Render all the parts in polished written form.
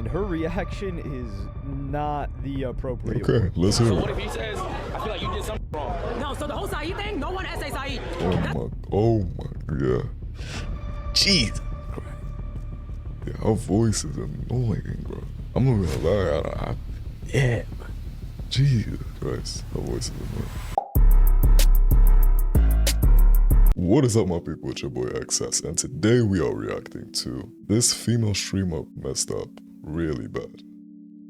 and her reaction is not the appropriate Okay, one. let's hear So it. what if he says, I feel like you did something wrong? No, so the whole Saeed thing, no one essay Saeed. Oh my, yeah. Jesus. Yeah, her voice is annoying, bro. I'm not gonna lie, yeah. Jesus Christ, her voice is annoying. What is up, my people? It's your boy XS, and today we are reacting to this female streamer messed up really bad.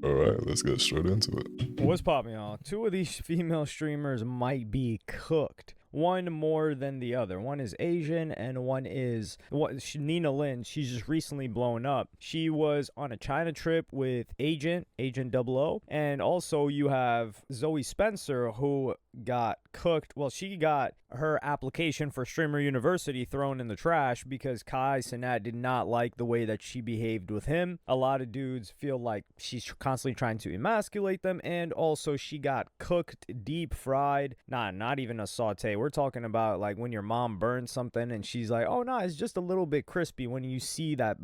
Alright, let's get straight into it. What's popping, y'all? Two of these female streamers might be cooked. One more than the other. One is Asian and one is Nina Lin. She's just recently blown up. She was on a China trip with Agent 00, and also you have Zoe Spencer, who got cooked. Well, she got her application for Streamer University thrown in the trash because Kai Cenat did not like the way that she behaved with him. A lot of dudes feel like she's constantly trying to emasculate them, and also she got cooked, deep fried. Not even a saute. We're talking about like when your mom burns something and she's like, oh no, it's just a little bit crispy. When you see that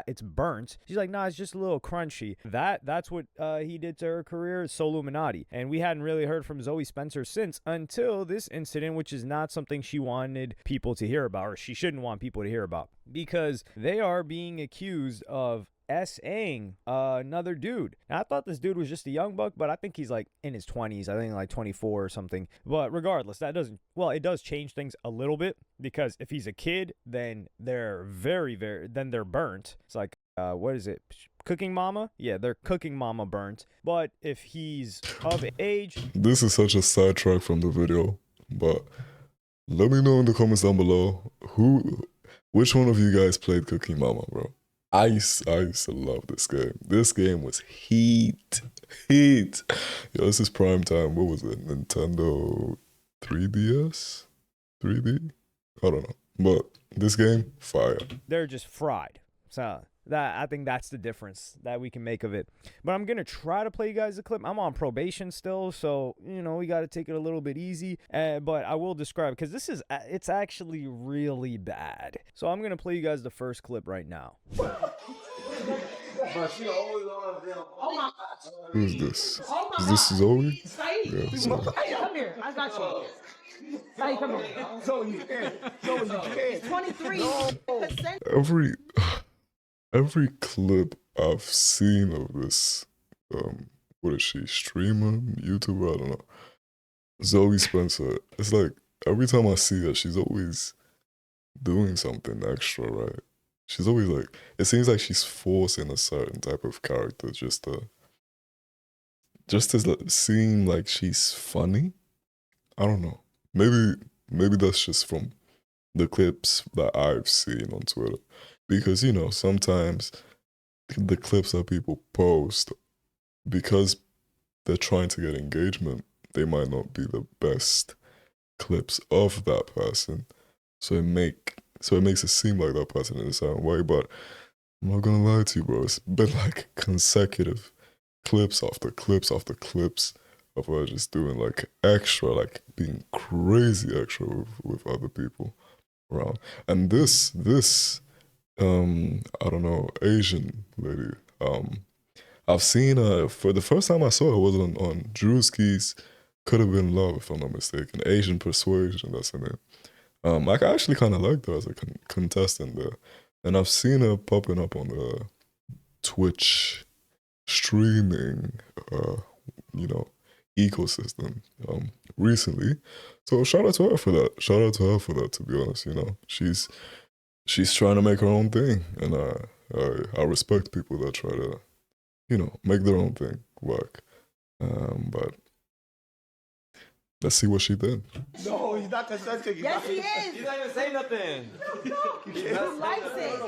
it's burnt, she's like, nah, it's just a little crunchy. That's what he did to her career. It's so Illuminati. And we hadn't really heard from Zoe Spencer since, until this incident, which is not something she wanted people to hear about, or she shouldn't want people to hear about, because they are being accused of S-ing another dude. Now, I thought this dude was just a young buck, but I think he's like in his 20s. I think like 24 or something. But regardless, that doesn't, well, it does change things a little bit, because if he's a kid, then they're then they're burnt. It's like, what is it? Cooking mama? Yeah, they're cooking mama burnt. But if he's of age... This is such a sidetrack from the video, but let me know in the comments down below which one of you guys played Cooking Mama, bro. I used to love this game. This game was heat. Yo, this is prime time. What was it? Nintendo 3DS? 3D? I don't know. But this game, fire. They're just fried. So I think that's the difference that we can make of it. But I'm gonna try to play you guys a clip. I'm on probation still, so you know we got to take it a little bit easy. But I will describe, because it's actually really bad. So I'm gonna play you guys the first clip right now. Who's this? Is this Zoe? Yeah, Zoe. Come here, I got you. Saeed, come here. Zoe, you can't. 23%. Every clip I've seen of this, what is she, streamer, YouTuber, I don't know, Zoe Spencer, it's like every time I see her, she's always doing something extra, right? She's always like, it seems like she's forcing a certain type of character just to seem like she's funny. I don't know. Maybe that's just from the clips that I've seen on Twitter. Because, you know, sometimes the clips that people post, because they're trying to get engagement, they might not be the best clips of that person. So it makes it seem like that person in a certain way. But I'm not gonna lie to you, bro. It's been like consecutive clips after clips after clips of her just doing like extra, like being crazy extra with other people around. And this I don't know, Asian lady. I've seen her, for the first time I saw her was on Drewski's Could Have Been Love, if I'm not mistaken. Asian Persuasion, that's her name. I actually kind of liked her as a contestant there. And I've seen her popping up on the Twitch streaming, ecosystem recently. So shout out to her for that. Shout out to her for that, to be honest, you know. She's trying to make her own thing, and I respect people that try to, you know, make their own thing work. But let's see what she did. No, he's not consenting. Yes, he is. He's not even saying nothing. He likes it.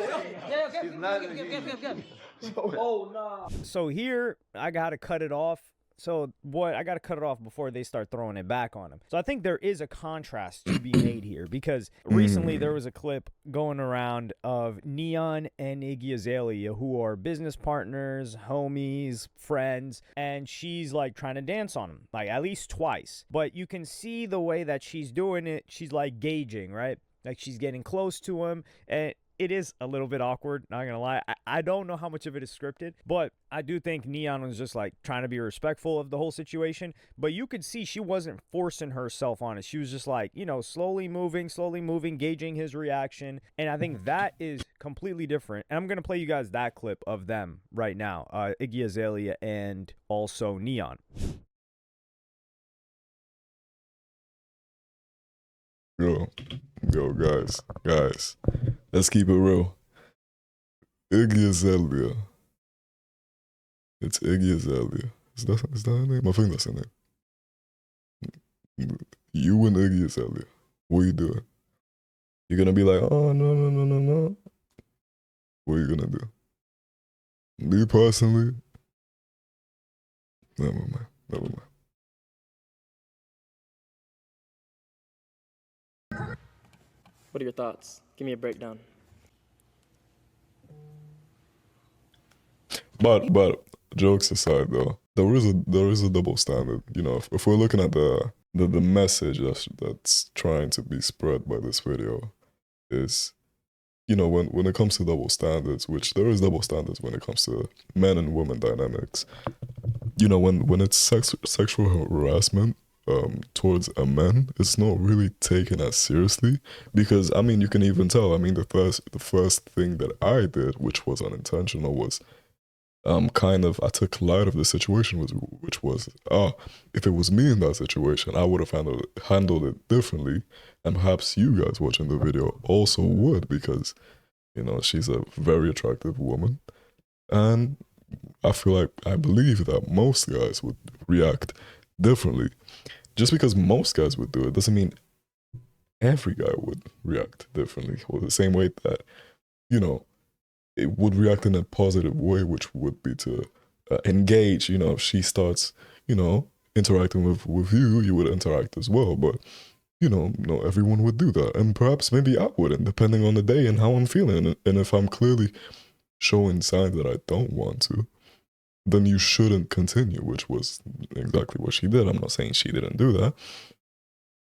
Give. Oh, no. So here I gotta cut it off. So I got to cut it off before they start throwing it back on him. So I think there is a contrast to be made here, because recently there was a clip going around of Neon and Iggy Azalea, who are business partners, homies, friends, and she's like trying to dance on him, like at least twice. But you can see the way that she's doing it. She's like gauging, right? Like she's getting close to him, and it is a little bit awkward, not gonna lie. I don't know how much of it is scripted, but I do think Neon was just like trying to be respectful of the whole situation. But you could see she wasn't forcing herself on it. She was just like, you know, slowly moving, gauging his reaction. And I think that is completely different. And I'm gonna play you guys that clip of them right now, Iggy Azalea and also Neon. Yo, guys, let's keep it real. Iggy Azalea. It's Iggy Azalea. Is that her name? I think that's her name. You and Iggy Azalea. What are you doing? You're gonna be like, oh, no. What are you gonna do? Me personally? Never mind. What are your thoughts? Give me a breakdown. But jokes aside though, there is a double standard. You know, if we're looking at the message that's trying to be spread by this video, is, you know, when it comes to double standards, which there is double standards when it comes to men and women dynamics. You know, when it's sexual harassment towards a man, it's not really taken as seriously, because I mean, you can even tell. I mean, the first thing that I did, which was unintentional, was I took light of the situation, which was if it was me in that situation, I would have handled it differently, and perhaps you guys watching the video also would, because, you know, she's a very attractive woman, and I believe that most guys would react differently. Just because most guys would do it doesn't mean every guy would react differently, or the same way that, you know, it would react in a positive way, which would be to engage. You know, if she starts, you know, interacting with you, you would interact as well. But, you know, not everyone would do that. And perhaps maybe I wouldn't, depending on the day and how I'm feeling. And if I'm clearly showing signs that I don't want to, then you shouldn't continue, which was exactly what she did. I'm not saying she didn't do that,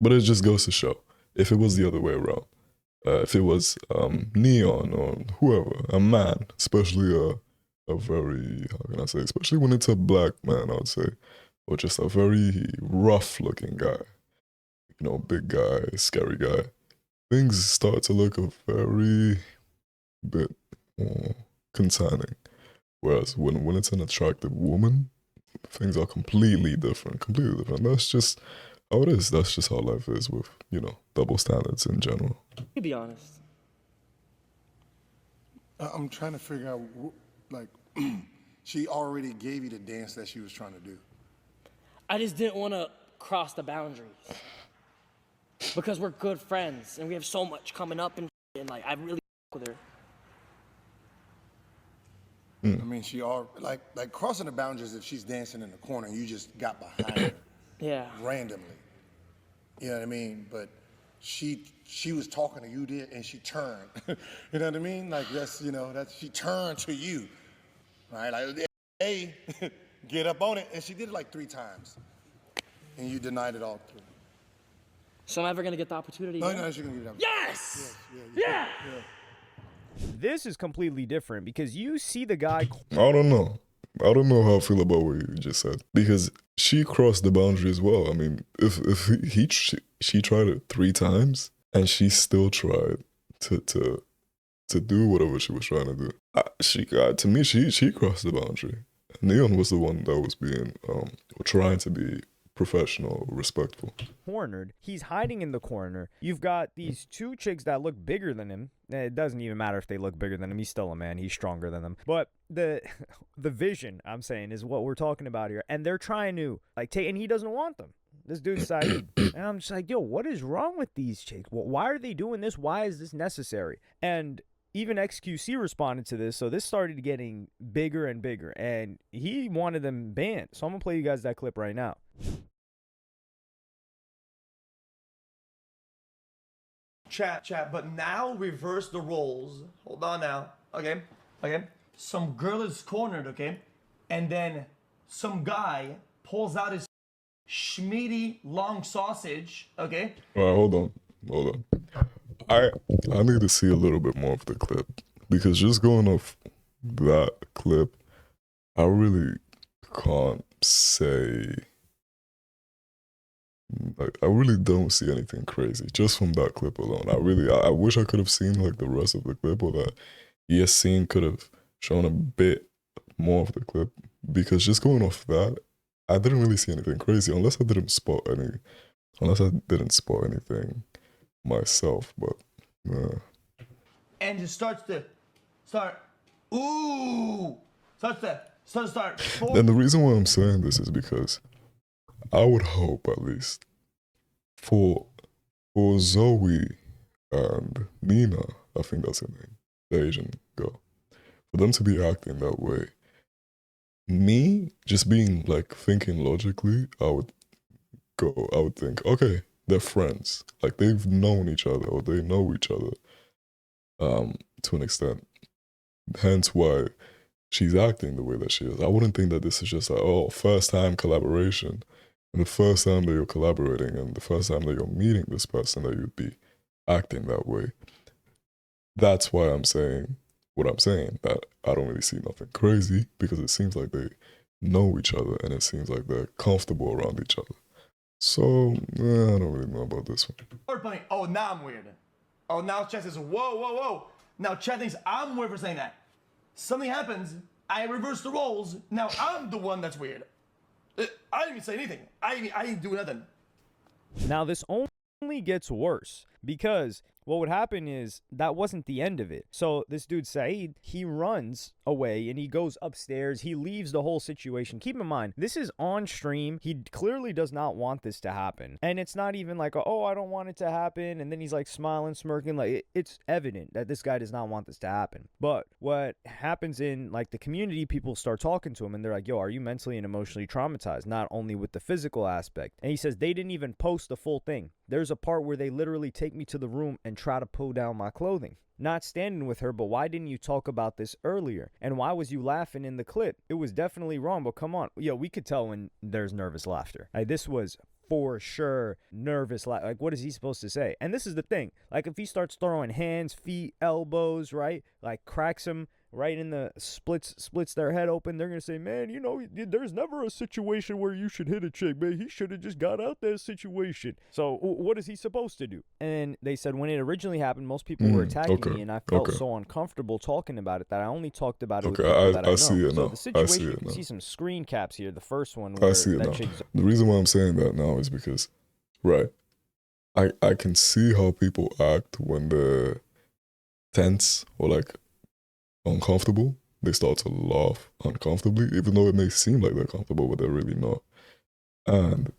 but it just goes to show, if it was the other way around, if it was Neon or whoever, a man, especially a very, how can I say, especially when it's a black man, I would say, or just a very rough-looking guy, you know, big guy, scary guy, things start to look a very bit more concerning. Whereas when it's an attractive woman, things are completely different. That's just how it is. That's just how life is with, you know, double standards in general. You be honest. I'm trying to figure out, like, she already gave you the dance that she was trying to do. I just didn't want to cross the boundaries. Because we're good friends, and we have so much coming up, and like, I really with her. I mean, she like crossing the boundaries if she's dancing in the corner and you just got behind her. Yeah. Randomly. You know what I mean? But she was talking to you there and she turned. You know what I mean? Like she turned to you. Right? Like, hey, get up on it. And she did it like 3 times. And you denied it all 3. So I'm ever gonna get the opportunity? No, she's gonna give you that. Yes! Yeah. This is completely different because you see the guy. I don't know how I feel about what you just said, because she crossed the boundary as well. I mean, if she tried it 3 times and she still tried to do whatever she was trying to do, she crossed the boundary. Neon was the one that was being trying to be professional, respectful. Cornered. He's hiding in the corner. You've got these 2 chicks that look bigger than him. It doesn't even matter if they look bigger than him. He's still a man. He's stronger than them. But the vision, I'm saying, is what we're talking about here. And they're trying to like take, and he doesn't want them. This dude's Saeed. And I'm just like, yo, what is wrong with these chicks? Why are they doing this? Why is this necessary? And even XQC responded to this, so this started getting bigger and bigger, and he wanted them banned. So I'm gonna play you guys that clip right now. Chat, but now reverse the roles. Hold on now. Okay. Some girl is cornered, okay? And then some guy pulls out his schmeedy long sausage, okay? All right, hold on. I need to see a little bit more of the clip, because just going off that clip, I really can't say. Like, I really don't see anything crazy just from that clip alone. I wish I could have seen like the rest of the clip, or that Yassine could have shown a bit more of the clip, because just going off that, I didn't really see anything crazy, unless I didn't spot anything myself. But and just starts to start. and the reason why I'm saying this is because I would hope, at least for Zoe and Nina, I think that's her name, the Asian girl, for them to be acting that way. Me just being like thinking logically, I would think, okay, they're friends, like they've known each other, or they know each other to an extent, hence why she's acting the way that she is. I wouldn't think that this is just like, oh, first time collaboration, and the first time that you're collaborating and the first time that you're meeting this person that you'd be acting that way. That's why I'm saying what I'm saying, that I don't really see nothing crazy, because it seems like they know each other and it seems like they're comfortable around each other. So, I don't really know about this one. Third point. Oh, now I'm weird. Oh, now Chet says, whoa. Now Chet thinks I'm weird for saying that. Something happens, I reverse the roles, now I'm the one that's weird. I didn't even say anything. I didn't do nothing. Now this only gets worse, because what would happen is that wasn't the end of it. So this dude Saeed, he runs away and he goes upstairs. He leaves the whole situation. Keep in mind, this is on stream. He clearly does not want this to happen. And it's not even like, oh, I don't want it to happen. And then he's like smiling, smirking. Like, it's evident that this guy does not want this to happen. But what happens in like the community, people start talking to him and they're like, yo, are you mentally and emotionally traumatized? Not only with the physical aspect. And he says they didn't even post the full thing. There's a part where they literally take me to the room and try to pull down my clothing. Not standing with her, but why didn't you talk about this earlier? And why was you laughing in the clip? It was definitely wrong, but come on. Yo, we could tell when there's nervous laughter. Like, this was for sure nervous laughter. Like, what is he supposed to say? And this is the thing. Like, if he starts throwing hands, feet, elbows, right? Like, cracks him right in the splits their head open, they're gonna say, man, you know, there's never a situation where you should hit a chick, man. He should have just got out that situation. So what is he supposed to do? And they said when it originally happened, most people were attacking me, and I felt so uncomfortable talking about it that I only talked about it with people that I know. See it so now. The situation, you can see some screen caps here. The first one where I see it now. The reason why I'm saying that now is because, right, I can see how people act when they're tense or like uncomfortable. They start to laugh uncomfortably, even though it may seem like they're comfortable, but they're really not. And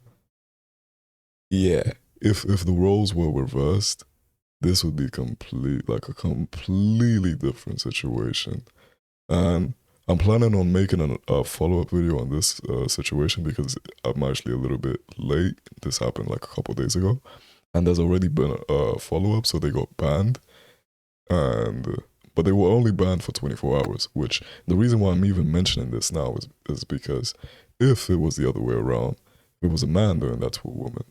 yeah, if the roles were reversed, this would be a completely different situation. And I'm planning on making a follow-up video on this situation, because I'm actually a little bit late. This happened like a couple days ago, and there's already been a follow-up, so they got banned. But they were only banned for 24 hours, which the reason why I'm even mentioning this now is because if it was the other way around, if it was a man doing that to a woman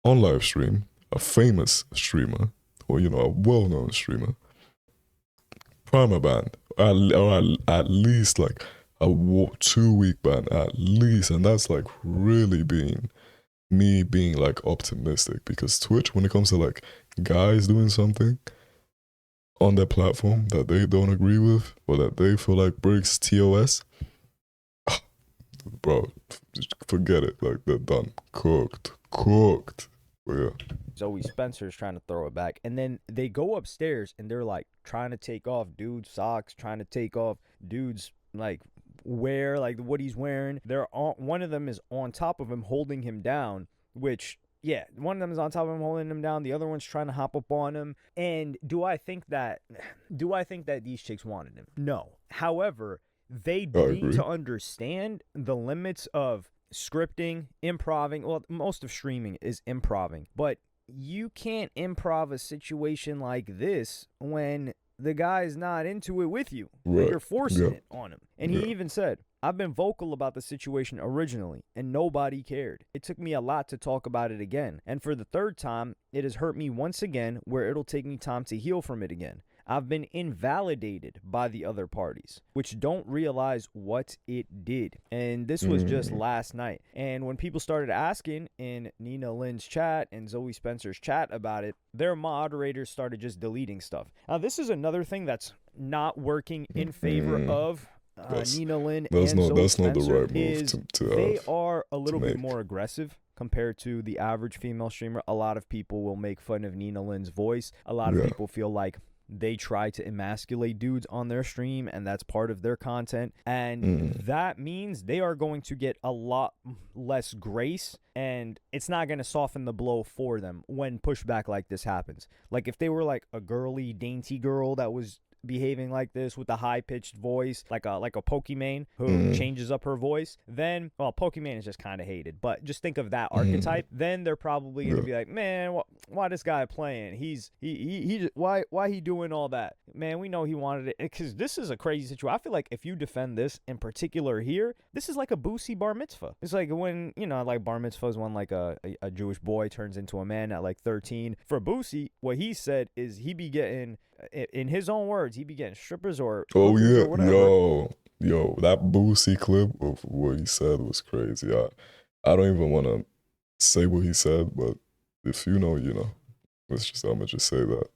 on live stream, a famous streamer, or, you know, a well-known streamer, primer ban, or at least like a 2-week ban at least. And that's like really me being like optimistic, because Twitch, when it comes to like guys doing something on their platform that they don't agree with, or that they feel like breaks TOS, bro, forget it. Like, they're done. Cooked. But yeah. Zoe Spencer's trying to throw it back, and then they go upstairs and they're like trying to take off dude's socks, trying to take off dude's like wear, like what he's wearing. One of them is on top of him holding him down, which, yeah, one of them is on top of him holding him down. The other one's trying to hop up on him. And do I think that these chicks wanted him? No. However, they need to understand the limits of scripting, improving. Well, most of streaming is improving, but you can't improv a situation like this when the guy's not into it with you. Right. You're forcing it on him. And he even said, I've been vocal about the situation originally, and nobody cared. It took me a lot to talk about it again, and for the third time, it has hurt me once again where it'll take me time to heal from it again. I've been invalidated by the other parties, which don't realize what it did. And this was just last night. And when people started asking in Nina Lynn's chat and Zoe Spencer's chat about it, their moderators started just deleting stuff. Now, this is another thing that's not working in favor of Nina Lynn and Zoe Spencer. Not the right move to they are a little bit more aggressive compared to the average female streamer. A lot of people will make fun of Nina Lynn's voice. A lot of people feel like they try to emasculate dudes on their stream, and that's part of their content. And that means they are going to get a lot less grace, and it's not going to soften the blow for them when pushback like this happens. Like if they were like a girly, dainty girl that was behaving like this with a high-pitched voice, like a Pokimane who changes up her voice, then, well, Pokimane is just kind of hated, but just think of that archetype, then they're probably gonna be like, man, why this guy playing? Why he doing all that? Man, we know he wanted it, because this is a crazy situation. I feel like if you defend this in particular here, this is like a Boosie bar mitzvah. It's like when, you know, like bar mitzvah is when like a Jewish boy turns into a man at like 13. For Boosie, what he said is he be getting, in his own words, he be getting strippers or or whatever. yo, that Boosie clip of what he said was crazy. I don't even want to say what he said, but if you know, you know. I'm gonna just say that.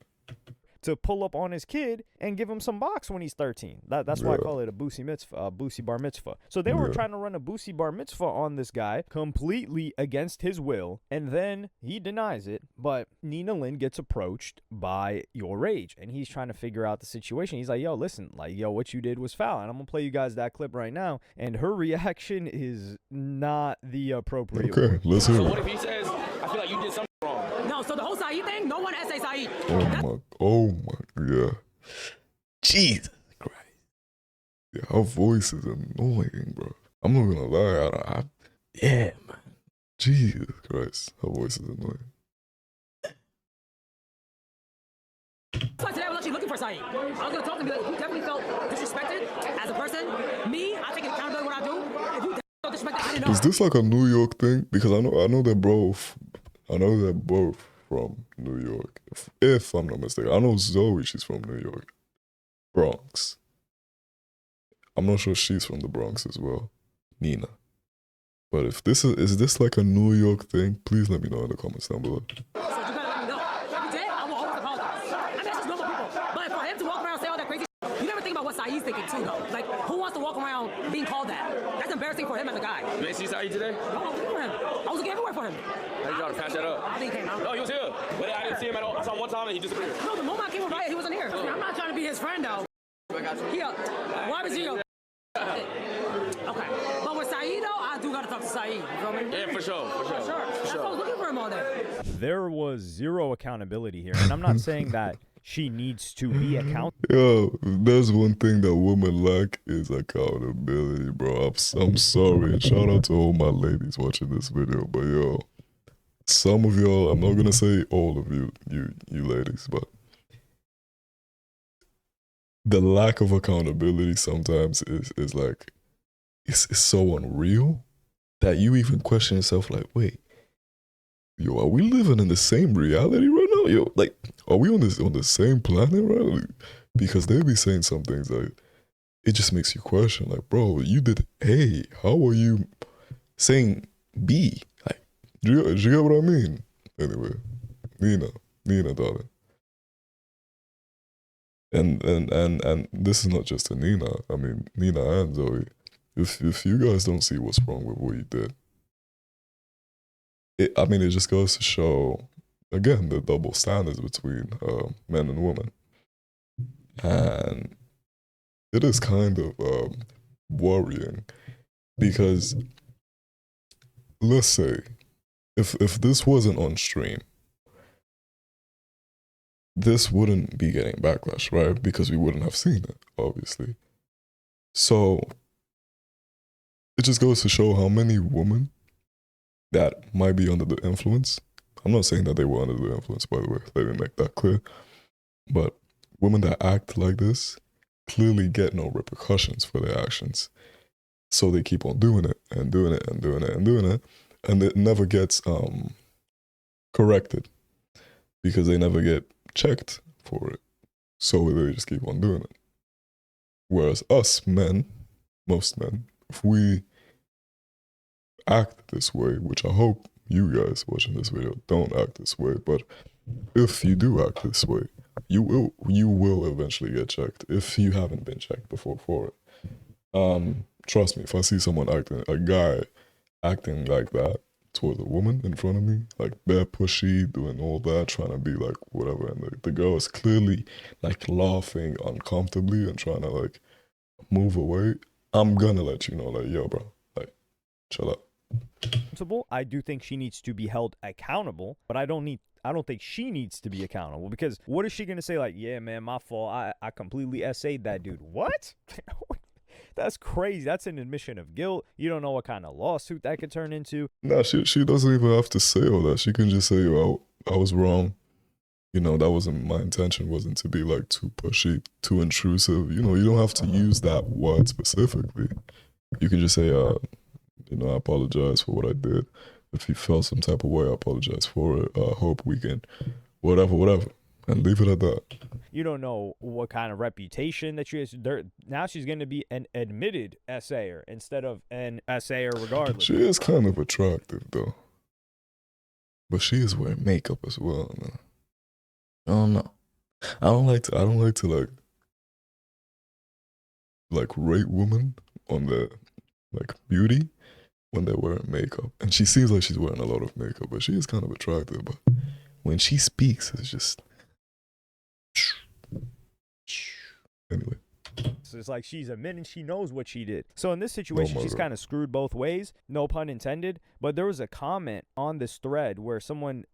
To pull up on his kid and give him some box when he's 13. That's why I call it a Boosie mitzvah, Boosie bar mitzvah. So they were trying to run a Boosie bar mitzvah on this guy completely against his will, and then he denies it, but Nina Lynn gets approached by Your Rage, and he's trying to figure out the situation. He's like, yo, listen, like, yo, what you did was foul, and I'm gonna play you guys that clip right now, and her reaction is not the appropriate Okay, word. let's hear So it. what if he says, I feel like you did something wrong? No, so the whole Saeed thing, no one essay Saeed. Oh my, yeah. Jesus Christ. Yeah, her voice is annoying, bro. I'm not gonna lie. Yeah, man. Jesus Christ, her voice is annoying. So today I was actually looking for Saeed. I was gonna talk to him and be like, you definitely felt disrespected as a person. Me, I take accountability what I do. If you felt disrespected, I didn't know. Is this like a New York thing? Because I know they're both from New York. If I'm not mistaken. I know Zoe, she's from New York. Bronx. I'm not sure she's from the Bronx as well. Nina. But if this is this like a New York thing, please let me know in the comments down below. So you gotta let me know. If you did, I will always apologize. I mean, that's just normal people. But for him to walk around and say all that crazy shit, you never think about what Saeed's thinking too, though. Like, who wants to walk around being called that? That's embarrassing for him as a guy. You ain't see Saeed today? No, I was looking for him. I was looking everywhere for him. How you trying to patch that up? I think he came out. No, he was here. But I didn't see him at all. I saw him one time and he disappeared. No, the moment I came over, he wasn't here. I'm not trying to be his friend, though. Yeah. Why was you? Okay. But with Saeed, though, I do gotta talk to Saeed. You feel me? Yeah, for sure. For sure. Sure. That's why I was looking for him all day. There was zero accountability here, and I'm not saying that she needs to be accountable. Yo, if there's one thing that women lack is accountability, bro. I'm sorry. And shout out to all my ladies watching this video. But yo, some of y'all, I'm not gonna say all of you ladies, but the lack of accountability sometimes is like it's so unreal that you even question yourself like, wait, yo, are we living in the same reality right now? Yo, like, are we on the same planet right now? Because they be saying some things like, it just makes you question, like, bro, you did A, how are you saying B? Like, do you get what I mean? Anyway, Nina, darling. And this is not just to Nina. I mean, Nina and Zoe. If you guys don't see what's wrong with what you did, it just goes to show, again, the double standards between men and women. And it is kind of worrying because, let's say, if this wasn't on stream, this wouldn't be getting backlash, right? Because we wouldn't have seen it, obviously. So it just goes to show how many women that might be under the influence. I'm not saying that they were under the influence, by the way, let me make that clear. But women that act like this clearly get no repercussions for their actions. So they keep on doing it and doing it and doing it and doing it, and it never gets corrected because they never get checked for it. So they just keep on doing it. Whereas us men, most men, if we act this way, which I hope you guys watching this video don't act this way, but if you do act this way, you will eventually get checked if you haven't been checked before for it. Trust me, if I see someone a guy acting like that towards a woman in front of me, like bare pushy, doing all that, trying to be like whatever, and the girl is clearly like laughing uncomfortably and trying to like move away, I'm gonna let you know, like, yo, bro, like, chill out. I do think she needs to be held accountable, but I don't think she needs to be accountable, because what is she gonna say? Like, yeah, man, my fault. I completely SA'd that dude. What? That's crazy. That's an admission of guilt. You don't know what kind of lawsuit that could turn into. Nah, she doesn't even have to say all that. She can just say, yo, I was wrong. You know, that wasn't my intention, wasn't to be like too pushy, too intrusive. You know, you don't have to use that word specifically. You can just say, you know, I apologize for what I did. If you felt some type of way, I apologize for it. I hope we can, whatever. And leave it at that. You don't know what kind of reputation that she has. Now she's going to be an admitted essayer instead of an essayer regardless. She is kind of attractive, though. But she is wearing makeup as well, man. I don't know. I don't like to like rate women on their like beauty when they're wearing makeup. And she seems like she's wearing a lot of makeup, but she is kind of attractive. But when she speaks, it's just anyway. So it's like she's admitting she knows what she did. So in this situation, she's kind of screwed both ways, no pun intended. But there was a comment on this thread where someone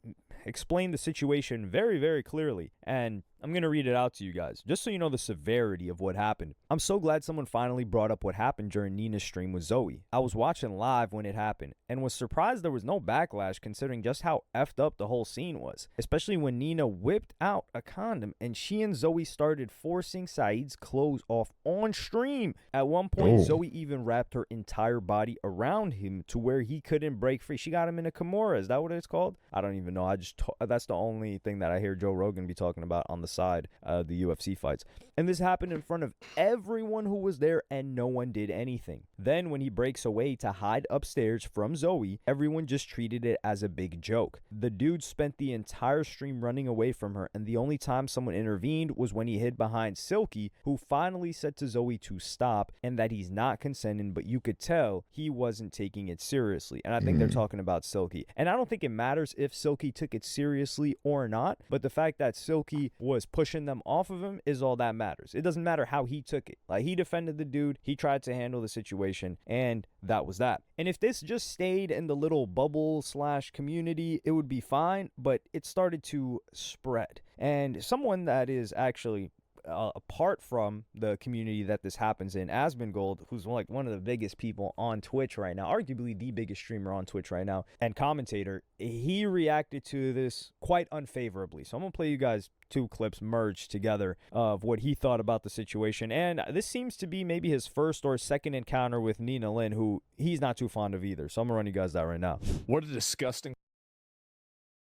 explained the situation very, very clearly. And I'm going to read it out to you guys, just so you know the severity of what happened. I'm so glad someone finally brought up what happened during Nina's stream with Zoe. I was watching live when it happened and was surprised there was no backlash considering just how effed up the whole scene was, especially when Nina whipped out a condom and she and Zoe started forcing Saeed's clothes off on stream. At one point, Zoe even wrapped her entire body around him to where he couldn't break free. She got him in a Kimura. Is that what it's called? I don't even know. That's the only thing that I hear Joe Rogan be talking about on the side, the UFC fights. And this happened in front of everyone who was there and no one did anything. Then when he breaks away to hide upstairs from Zoe, everyone just treated it as a big joke. The dude spent the entire stream running away from her, and the only time someone intervened was when he hid behind Silky, who finally said to Zoe to stop and that he's not consenting, but you could tell he wasn't taking it seriously. And I think they're talking about Silky. And I don't think it matters if Silky took it seriously or not, but the fact that Silky was pushing them off of him is all that matters. It doesn't matter how he took it. Like, he defended the dude, he tried to handle the situation, and that was that. And if this just stayed in the little bubble / community, it would be fine, but it started to spread. And someone that is actually apart from the community that this happens in, Asmongold, who's like one of the biggest people on Twitch right now, arguably the biggest streamer on Twitch right now, and commentator, he reacted to this quite unfavorably. So I'm gonna play you guys 2 clips merged together of what he thought about the situation. And this seems to be maybe his first or second encounter with Nina Lynn, who he's not too fond of either. So I'm gonna run you guys that right now. What a disgusting.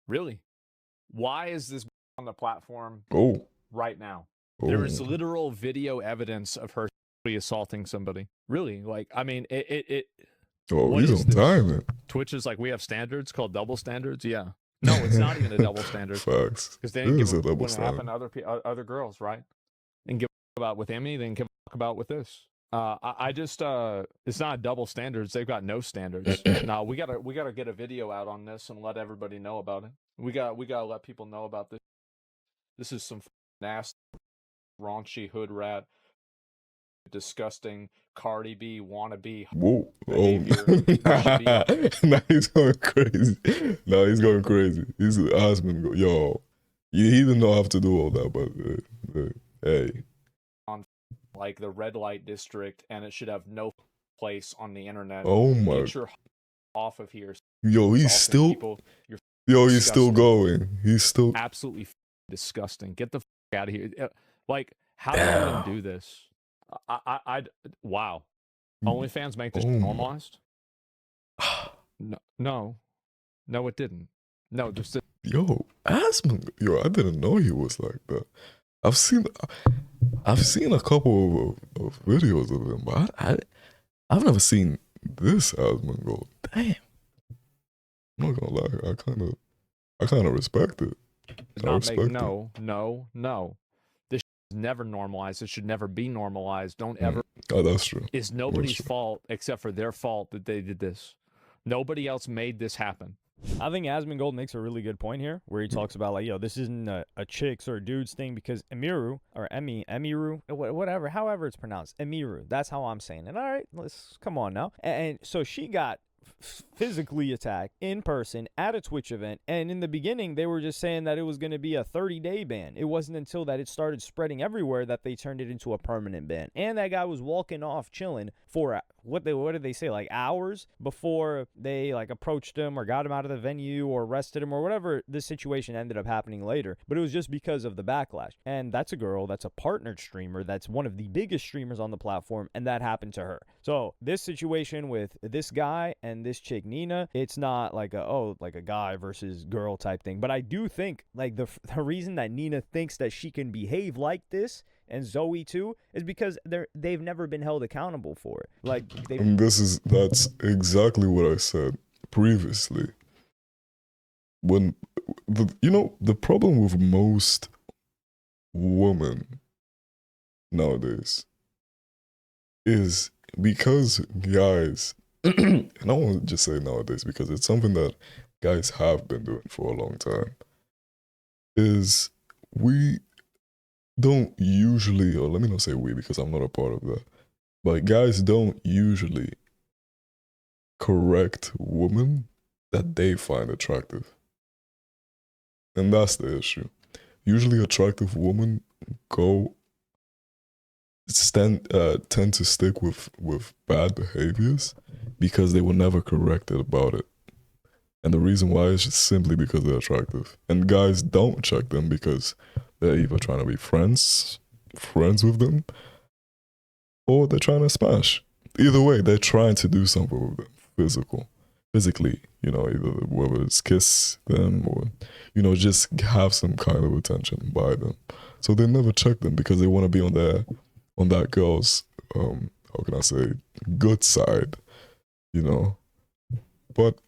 Really? Why is this on the platform right now? There is literal video evidence of her assaulting somebody. Really? Like, I mean, he's on time, man. Twitch is like, we have standards called double standards. Yeah. No, it's not even a double standard. Facts. Because they didn't give a double what happened to other girls, right? And give about with Emmy, then give about with this. I just it's not double standards. They've got no standards. Now we gotta get a video out on this and let everybody know about it. We gotta let people know about this. This is some nasty, raunchy hood rat, disgusting Cardi B wannabe. Whoa! Now he's going crazy. He's husband. Yo, he didn't know how to do all that, but hey. On like the red light district, and it should have no place on the internet. Oh my! Get your off of here. Yo, he's still. People. He's still going. He's still absolutely disgusting. Get the out of here. Like, how do you even do this? Wow. OnlyFans make this Oh my- normalized? No, it didn't. No, just Yo, Asmund, yo, I didn't know he was like that. I've seen a couple of videos of him, but I've never seen this Asmund Gold. Damn, I'm not gonna lie, I kind of respect it. I not make respect it. no. This is never normalized. It should never be normalized. Don't ever. Oh, that's true. It's nobody's true. fault except for their fault that they did this. Nobody else made this happen. I think Asmongold makes a really good point here, where he talks about like, yo, this isn't a chick's or a dude's thing, because Emiru or Emiru, whatever, however it's pronounced, Emiru. That's how I'm saying it. All right, let's come on now. And so she got physically attacked in person at a Twitch event, and in the beginning they were just saying that it was going to be a 30-day ban. It wasn't until that it started spreading everywhere that they turned it into a permanent ban. And that guy was walking off chilling for what did they say, like hours before they like approached him or got him out of the venue or arrested him or whatever the situation ended up happening later. But it was just because of the backlash. And that's a girl that's a partnered streamer that's one of the biggest streamers on the platform, and that happened to her. So this situation with this guy and this chick Nina, it's not like a guy versus girl type thing. But I do think like the reason that Nina thinks that she can behave like this, and Zoe too, is because they've never been held accountable for it. Like And that's exactly what I said previously. When the problem with most women nowadays is because guys, and I won't just say nowadays because it's something that guys have been doing for a long time, is we don't usually, or let me not say we because I'm not a part of that, but guys don't usually correct women that they find attractive. And that's the issue. Usually attractive women tend to stick with bad behaviors because they were never corrected about it. And the reason why is just simply because they're attractive. And guys don't check them because they're either trying to be friends with them, or they're trying to smash. Either way, they're trying to do something with them physically, either whether it's kiss them or, just have some kind of attention by them. So they never check them because they want to be on that girl's, how can I say, good side, But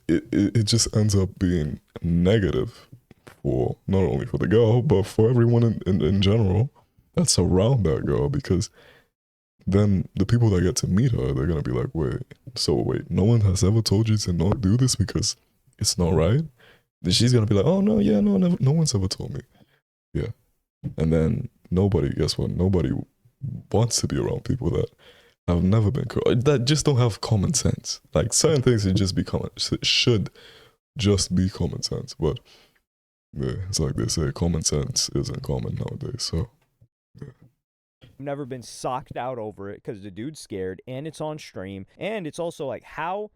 it just ends up being negative for not only for the girl, but for everyone in general that's around that girl, because then the people that get to meet her, they're going to be like, wait, no one has ever told you to not do this because it's not right? Then she's going to be like, oh, no, yeah, no one's ever told me. Yeah. And then nobody wants to be around people that have never been, that just don't have common sense. Like certain things should just be common sense. But yeah, it's like they say, common sense isn't common nowadays. So yeah. Never been socked out over it because the dude's scared, and it's on stream, and it's also like how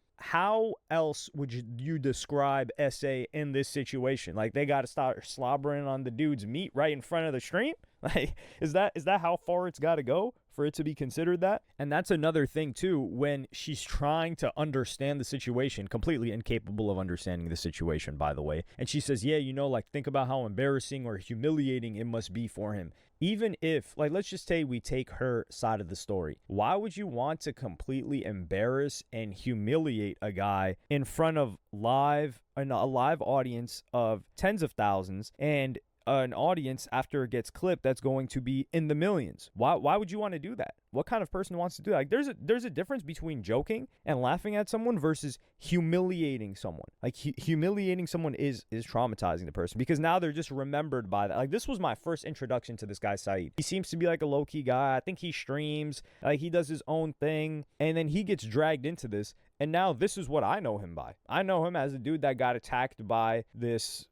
else would you describe SA in this situation? Like they got to start slobbering on the dude's meat right in front of the stream. Like is that how far it's got to go for it to be considered that? And that's another thing too, when she's trying to understand the situation, completely incapable of understanding the situation, by the way. And she says, yeah, like think about how embarrassing or humiliating it must be for him. Even if, like, let's just say we take her side of the story. Why would you want to completely embarrass and humiliate a guy in front of a live audience of tens of thousands, and an audience after it gets clipped that's going to be in the millions? Why would you want to do that? What kind of person wants to do that? Like there's a difference between joking and laughing at someone versus humiliating someone. Like humiliating someone is traumatizing the person, because now they're just remembered by that. Like this was my first introduction to this guy Saeed. He seems to be like a low-key guy. I think he streams, like he does his own thing, and then he gets dragged into this, and now this is what I know him by. I know him as a dude that got attacked by these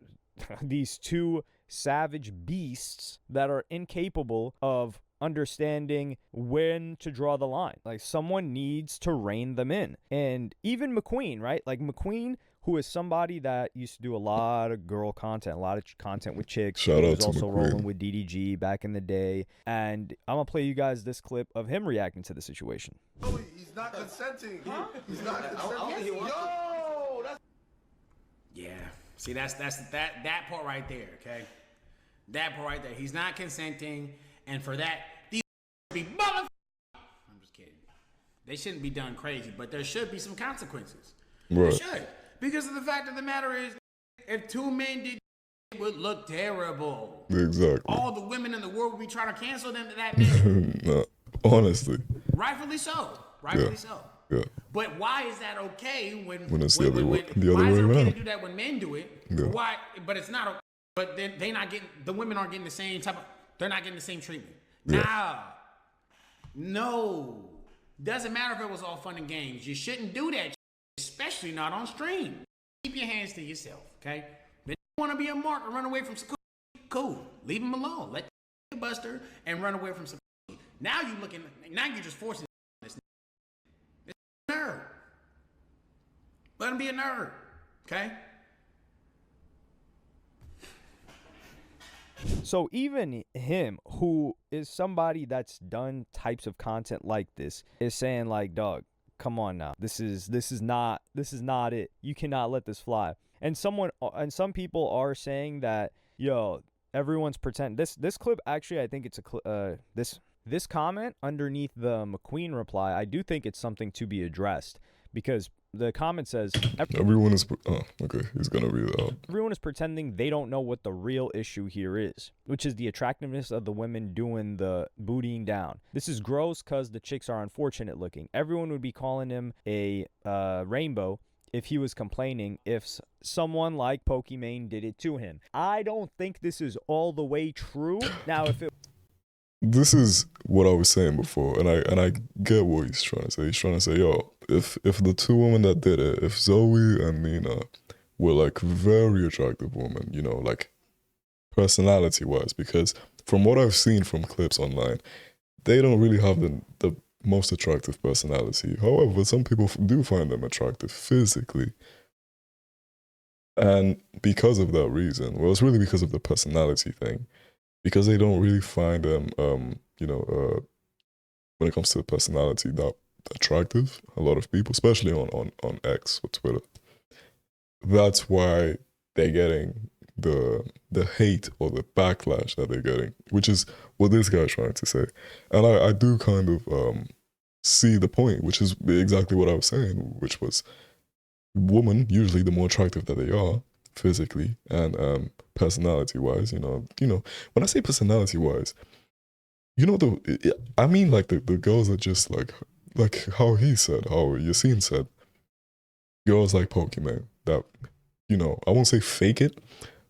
two savage beasts that are incapable of understanding when to draw the line. Like someone needs to rein them in. And even McQueen, right? Like McQueen who is somebody that used to do a lot of girl content, a lot of content with chicks. Shout he out was to also McQueen. rolling with DDG back in the day. And I'm going to play you guys this clip of him reacting to the situation. He's not consenting. He's not consenting. Yo, that's Yeah. See, that's that part right there, okay? That part right there. He's not consenting, and for that, these be mother. I'm just kidding. They shouldn't be done crazy, but there should be some consequences. Right. There should, because of the fact of the matter is, if two men did, it would look terrible. Exactly. All the women in the world would be trying to cancel them to that man. No, honestly. Rightfully so. Rightfully so. Yeah. But why is that okay when it's the other way why is it okay around? to do that when men do it? Yeah. Why? But it's not. But then they not getting, the women aren't getting the same type of. They're not getting the same treatment. Yeah. No. Doesn't matter if it was all fun and games. You shouldn't do that, especially not on stream. Keep your hands to yourself, okay? If you want to be a mark and run away from some cool, leave him alone. Let the buster and run away from some. Now you looking. Now you're just forcing this nerd. Let him be a nerd, okay? So even him, who is somebody that's done types of content like this, is saying like, dog, come on now. This is not it. You cannot let this fly. And some people are saying that, yo, everyone's pretending. This clip, actually, I think it's this comment underneath the McQueen reply, I do think it's something to be addressed, because the comment says Everyone is. Oh, okay. He's gonna read it out. everyone is pretending they don't know what the real issue here is, which is the attractiveness of the women doing the bootying down. This is gross because the chicks are unfortunate looking. Everyone would be calling him a rainbow if he was complaining if someone like Pokimane did it to him. I don't think this is all the way true. Now, if it This is what I was saying before, and I get what he's trying to say. He's trying to say, yo, if the two women that did it, if Zoe and Nina were like very attractive women, you know, like personality wise, because from what I've seen from clips online, they don't really have the most attractive personality. However, some people do find them attractive physically. And because of that reason, well, it's really because of the personality thing. Because they don't really find them, when it comes to personality, that attractive. A lot of people, especially on X or Twitter, that's why they're getting the hate or the backlash that they're getting, which is what this guy's trying to say. And I do kind of see the point, which is exactly what I was saying, which was women, usually the more attractive that they are, physically and personality wise, you know, when I say personality wise, I mean like the girls are just like how he said, how Yassine said, girls like Pokimane that, I won't say fake it,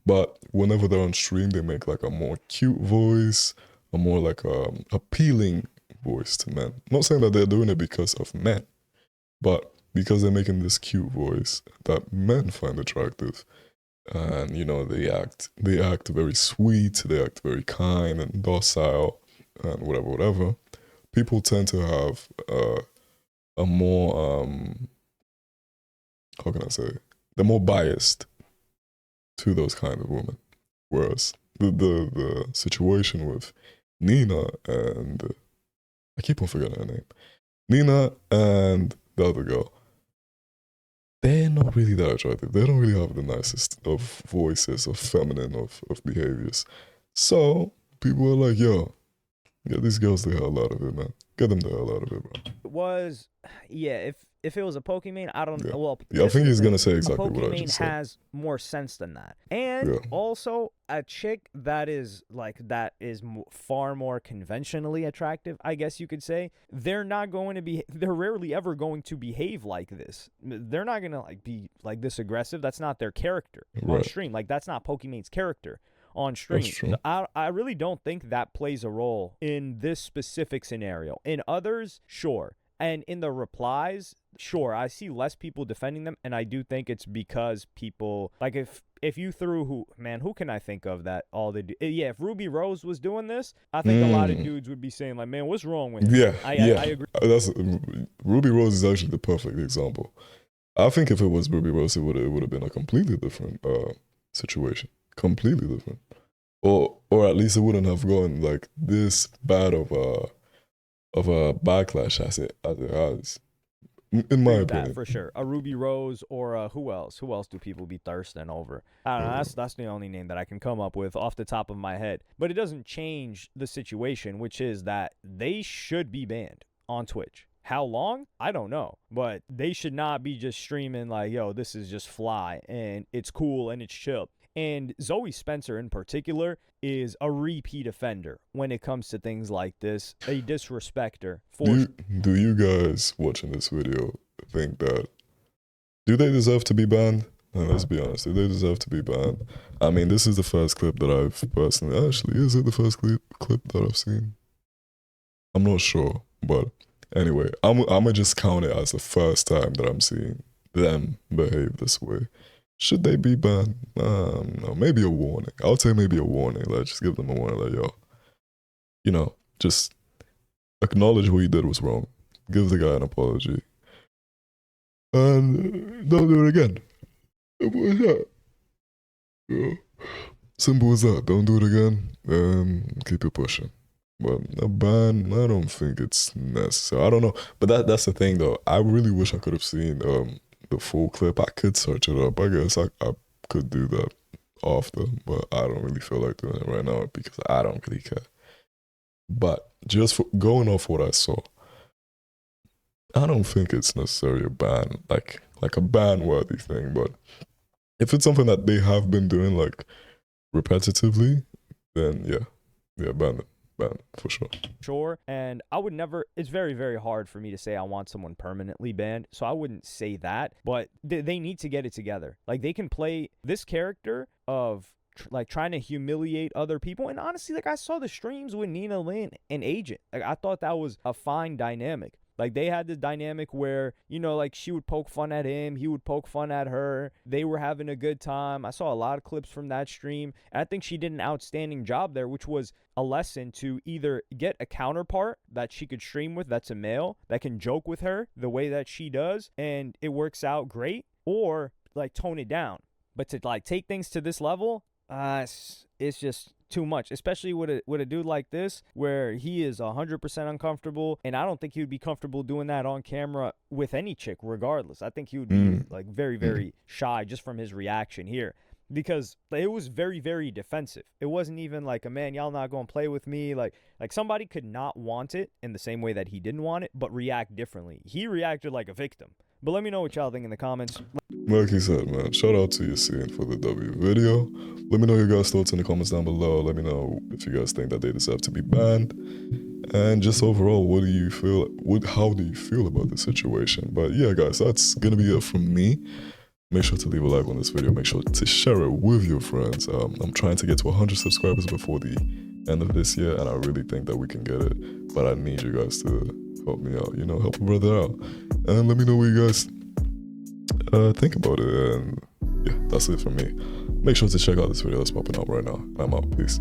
but whenever they're on stream, they make like a more cute voice, a more like appealing voice to men. Not saying that they're doing it because of men, but because they're making this cute voice that men find attractive. And they act very sweet, they act very kind and docile and whatever. People tend to have a more how can I say, they're more biased to those kind of women. Whereas the situation with Nina and I keep on forgetting her name, Nina and the other girl, they're not really that attractive. They don't really have the nicest of voices, of feminine, of behaviors. So people are like, yo, get these girls the hell out of it, man. Get them the hell out of it, bro. If it was a Pokimane, I don't know. Yeah. Well, Yeah, I think he's going to say exactly what I Pokimane just said. has more sense than that. And also, a chick that is far more conventionally attractive, I guess you could say, they're rarely ever going to behave like this. They're not going to be like this aggressive. That's not their character on stream. Like, that's not Pokimane's character on stream. That's true. I really don't think that plays a role in this specific scenario. In others, sure. And in the replies, sure, I see less people defending them, and I do think it's because people, like, if you threw who can I think of that all they do? Yeah, if Ruby Rose was doing this, I think a lot of dudes would be saying, like, man, what's wrong with him? Yeah, I agree. That's Ruby Rose is actually the perfect example. I think if it was Ruby Rose, it would have been a completely different situation, completely different, or at least it wouldn't have gone like this bad of a backlash as it has, in my Agree with opinion. that for sure. A Ruby Rose or who else? Who else do people be thirsting over? I don't know. That's the only name that I can come up with off the top of my head. But it doesn't change the situation, which is that they should be banned on Twitch. How long? I don't know. But they should not be just streaming like, yo, this is just fly and it's cool and it's chill. And Zoe Spencer in particular is a repeat offender when it comes to things like this, a disrespecter. Do you guys watching this video think that, do they deserve to be banned? No, let's be honest, do they deserve to be banned? I mean, this is the first clip that I've personally, actually, is it the first clip that I've seen? I'm not sure, but anyway, I'm gonna just count it as the first time that I'm seeing them behave this way. Should they be banned? No, maybe a warning. I would say maybe a warning. Like, just give them a warning, like, yo, you know, just acknowledge what you did was wrong. Give the guy an apology. And don't do it again. Simple as that. Yeah. Simple as that. Don't do it again. Keep it pushing. But a ban, I don't think it's necessary. I don't know. But that's the thing, though. I really wish I could have seen the full clip. I could search it up. I guess I could do that often, but I don't really feel like doing it right now because I don't really care. But just going off what I saw, I don't think it's necessarily a ban, like a ban-worthy thing. But if it's something that they have been doing like repetitively, then yeah, ban it. For sure. And I would never, it's very, very hard for me to say I want someone permanently banned, so I wouldn't say that, but they need to get it together. Like, they can play this character of like trying to humiliate other people, and honestly, like, I saw the streams with Nina Lynn and Agent. Like, I thought that was a fine dynamic. Like, they had this dynamic where, you know, like, she would poke fun at him, he would poke fun at her. They were having a good time. I saw a lot of clips from that stream, and I think she did an outstanding job there, which was a lesson to either get a counterpart that she could stream with that's a male, that can joke with her the way that she does, and it works out great, or, like, tone it down. But to, like, take things to this level, it's just too much, especially with a dude like this where he is 100% uncomfortable, and I don't think he would be comfortable doing that on camera with any chick regardless. I think he would be like very, very shy just from his reaction here, because it was very, very defensive. It wasn't even like a, man, y'all not gonna play with me. Like somebody could not want it in the same way that he didn't want it, but react differently. He reacted like a victim. But let me know what y'all think in the comments. Like he said, man, shout out to Yassine for the W video. Let me know your guys' thoughts in the comments down below. Let me know if you guys think that they deserve to be banned. And just overall, what do you feel? How do you feel about the situation? But yeah, guys, that's gonna be it from me. Make sure to leave a like on this video. Make sure to share it with your friends. I'm trying to get to 100 subscribers before the end of this year, and I really think that we can get it. But I need you guys to help me out, you know, help a brother out. And let me know what you guys think about it. And yeah, that's it from me. Make sure to check out this video that's popping up right now. I'm out. Peace.